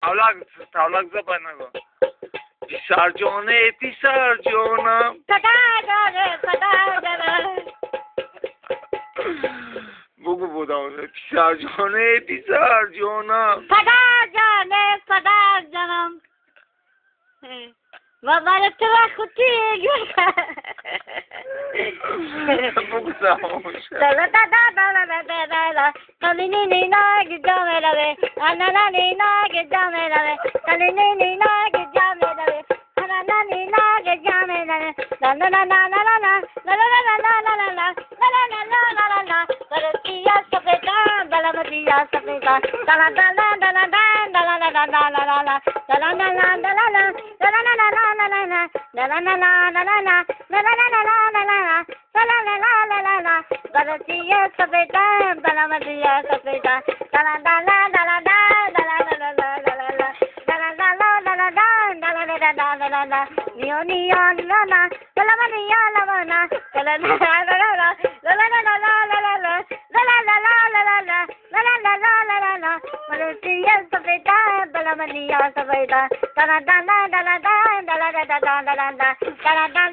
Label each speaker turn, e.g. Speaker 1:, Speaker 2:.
Speaker 1: Tavlak zapana go. Pisargione. Bugu budam. Pisargione.
Speaker 2: Baba tıra kutuya gir.
Speaker 1: Bugu zamış.
Speaker 2: Da da da da da da. Kalini na gidame lave. Anana ni na gidame lave. Kalini ni na gidame lave. Anana ni na gidame lave. La la la la la la la. La la la la la la la. La la la la la la la. Baratiya sapeta, balamatiya sapeta. La la la la la la la. La la la la la la la. La la la la la la la. La la la la la la la. La la la la la la la. La la la la la la la. La la la la la la la. Baratiya sapeta, balamatiya sapeta. La la la la la la la. La la la la la la la. La la la la la la la. La la la la la la la. Nio nio la la. La la la la la la. La la la la la la. La la la la la la la. La la la la la la la. La la la la la la la. Baratiya sapeta, balamatiya sapeta. La la la la la la. La la la la la la. La la la